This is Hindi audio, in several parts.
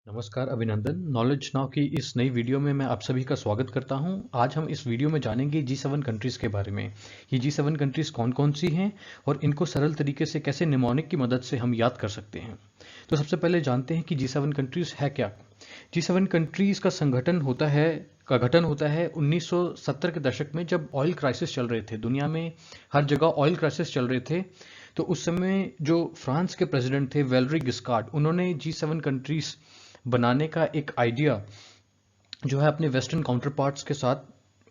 नमस्कार अभिनंदन। नॉलेज नाउ की इस नई वीडियो में मैं आप सभी का स्वागत करता हूं। आज हम इस वीडियो में जानेंगे G7 कंट्रीज़ के बारे में। ये G7 कंट्रीज़ कौन-कौन सी हैं और इनको सरल तरीके से कैसे निमोनिक की मदद से हम याद कर सकते हैं। तो सबसे पहले जानते हैं कि G7 कंट्रीज़ है क्या। G7 कंट्रीज़ का गठन होता है 1970 के दशक में, जब ऑयल क्राइसिस चल रहे थे। दुनिया में हर जगह ऑयल क्राइसिस चल रहे थे। तो उस समय जो फ्रांस के प्रेसिडेंट थे वैलेरी गिस्कार्ड, उन्होंने G7 कंट्रीज़ बनाने का एक आइडिया जो है अपने वेस्टर्न काउंटर पार्ट्स के साथ,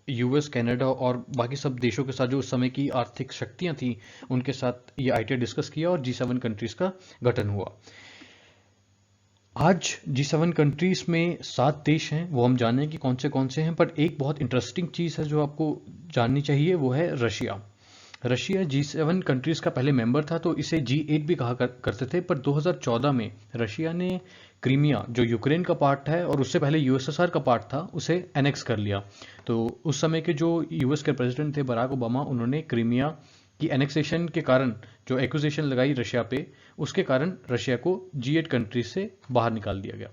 यूएस, कनाडा और बाकी सब देशों के साथ जो उस समय की आर्थिक शक्तियां थी, उनके साथ ये आइडिया डिस्कस किया और G7 कंट्रीज का गठन हुआ। आज G7 कंट्रीज में 7 देश हैं, वो हम जानें कि कौन से हैं। पर एक बहुत इंटरेस्टिंग चीज़ है जो आपको जाननी चाहिए, वो है रशिया। रशिया G7 कंट्रीज का पहले मेंबर था, तो इसे G8 भी करते थे। पर 2014 में रशिया ने क्रीमिया, जो यूक्रेन का पार्ट है और उससे पहले यूएसएसआर का पार्ट था, उसे एनेक्स कर लिया। तो उस समय के जो यूएस के प्रेसिडेंट थे बराक ओबामा, उन्होंने क्रीमिया की एनेक्सेशन के कारण जो एक्विजिशन लगाई रशिया पे, उसके कारण रशिया को G8 कंट्रीज से बाहर निकाल दिया गया।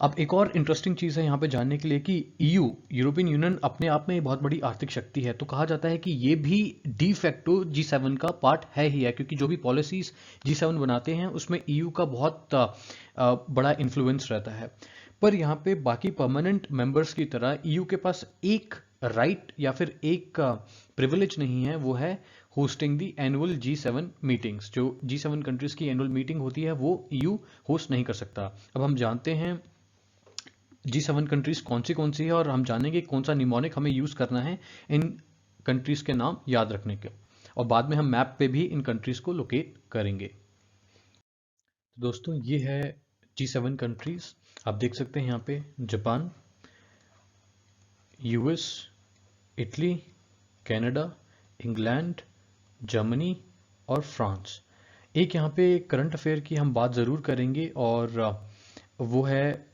अब एक और इंटरेस्टिंग चीज़ है यहाँ पे जानने के लिए कि यूरोपियन यूनियन अपने आप में बहुत बड़ी आर्थिक शक्ति है। तो कहा जाता है कि ये भी डी फैक्टो G7 का पार्ट है ही है, क्योंकि जो भी पॉलिसीज G7 बनाते हैं उसमें EU का बहुत बड़ा इन्फ्लुएंस रहता है। पर यहाँ पे बाकी परमानेंट मेंबर्स की तरह EU के पास एक राइट या फिर एक प्रिविलेज नहीं है, वो है hosting the annual G7 meetings. जो G7 कंट्रीज की एनुअल मीटिंग होती है वो EU होस्ट नहीं कर सकता। अब हम जानते हैं G7 कंट्रीज कौन सी है, और हम जानेंगे कौन सा निमोनिक हमें यूज़ करना है इन कंट्रीज़ के नाम याद रखने के, और बाद में हम मैप पे भी इन कंट्रीज़ को लोकेट करेंगे। तो दोस्तों, ये है G7 कंट्रीज़। आप देख सकते हैं यहाँ पे Japan, US, Italy, Canada, England, Germany और फ्रांस। एक यहाँ पे करंट अफेयर की हम बात ज़रूर करेंगे, और वो है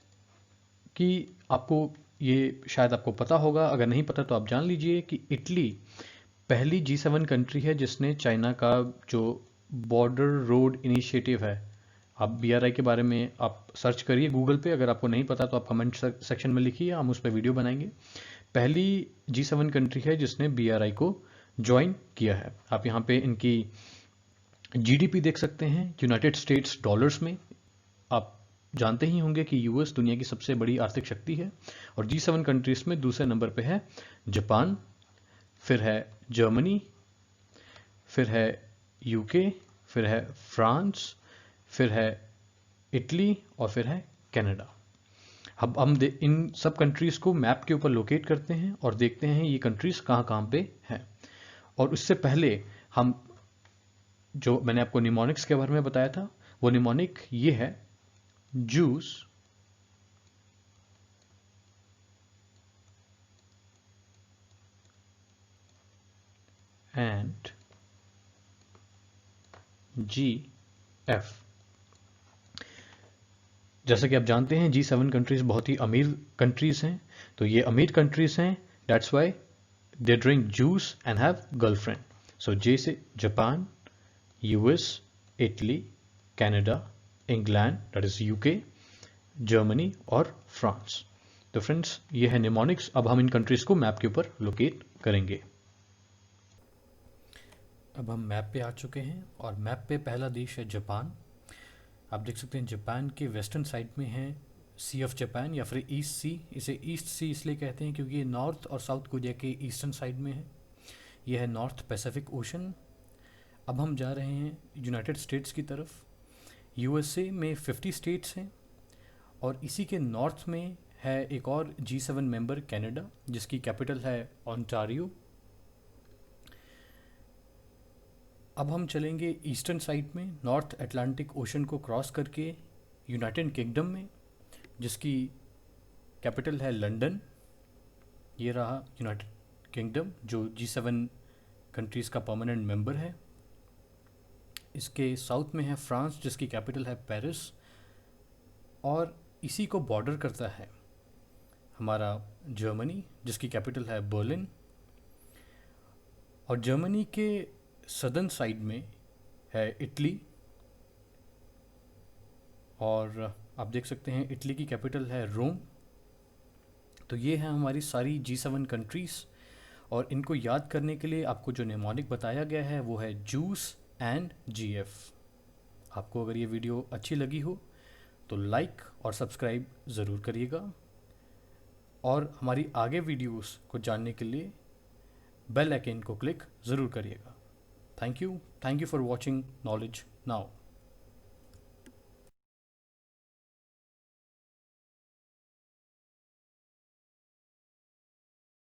कि आपको ये शायद आपको पता होगा, अगर नहीं पता तो आप जान लीजिए कि इटली पहली G7 कंट्री है जिसने चाइना का जो बॉर्डर रोड इनिशिएटिव है, आप BRI के बारे में आप सर्च करिए गूगल पे। अगर आपको नहीं पता तो आप कमेंट सेक्शन में लिखिए, हम उस पर वीडियो बनाएंगे। पहली G7 कंट्री है जिसने BRI को ज्वाइन किया है। आप यहाँ पे इनकी GDP देख सकते हैं यूनाइटेड स्टेट्स डॉलर्स में। आप जानते ही होंगे कि यूएस दुनिया की सबसे बड़ी आर्थिक शक्ति है, और G7 कंट्रीज में दूसरे नंबर पे है जापान, फिर है जर्मनी, फिर है यूके, फिर है फ्रांस, फिर है इटली और फिर है कनाडा। अब हम इन सब कंट्रीज को मैप के ऊपर लोकेट करते हैं और देखते हैं ये कंट्रीज कहाँ कहाँ पे हैं। और उससे पहले हम, जो मैंने आपको निमोनिक्स के बारे में बताया था, वो निमोनिक ये है जूस, एंड GF। जैसा कि आप जानते हैं G7 कंट्रीज बहुत ही अमीर कंट्रीज हैं। तो ये अमीर कंट्रीज हैं, that's why they drink juice and have girlfriend. So J से Japan, US, Italy, Canada, England that is UK, Germany और फ्रांस। तो फ्रेंड्स, ये है निमोनिक्स। अब हम इन कंट्रीज को मैप के ऊपर लोकेट करेंगे। अब हम मैप पे आ चुके हैं और मैप पे पहला देश है जापान। आप देख सकते हैं जापान के वेस्टर्न साइड में है सी ऑफ जापान या फिर ईस्ट सी। इसे ईस्ट सी इसलिए कहते हैं क्योंकि ये नॉर्थ और साउथ कोरिया के ईस्टर्न साइड में है। यह है नॉर्थ पैसिफिक ओशन। अब हम जा रहे हैं यूनाइटेड स्टेट्स की तरफ। यूएसए में 50 स्टेट्स हैं, और इसी के नॉर्थ में है एक और G7 मेंबर कनाडा, जिसकी कैपिटल है ओंटारियो। अब हम चलेंगे ईस्टर्न साइड में, नॉर्थ अटलांटिक ओशन को क्रॉस करके यूनाइटेड किंगडम में, जिसकी कैपिटल है लंदन। ये रहा यूनाइटेड किंगडम, जो G7 कंट्रीज़ का परमानेंट मेंबर है। इसके साउथ में है फ्रांस, जिसकी कैपिटल है पेरिस, और इसी को बॉर्डर करता है हमारा जर्मनी, जिसकी कैपिटल है बर्लिन। और जर्मनी के सदर्न साइड में है इटली, और आप देख सकते हैं इटली की कैपिटल है रोम। तो ये है हमारी सारी G7 कंट्रीज़, और इनको याद करने के लिए आपको जो नेमोनिक बताया गया है वो है जूस एंड GF। आपको अगर ये वीडियो अच्छी लगी हो तो लाइक और सब्सक्राइब ज़रूर करिएगा, और हमारी आगे वीडियोस को जानने के लिए बेल आइकन को क्लिक ज़रूर करिएगा। Thank you for watching knowledge now.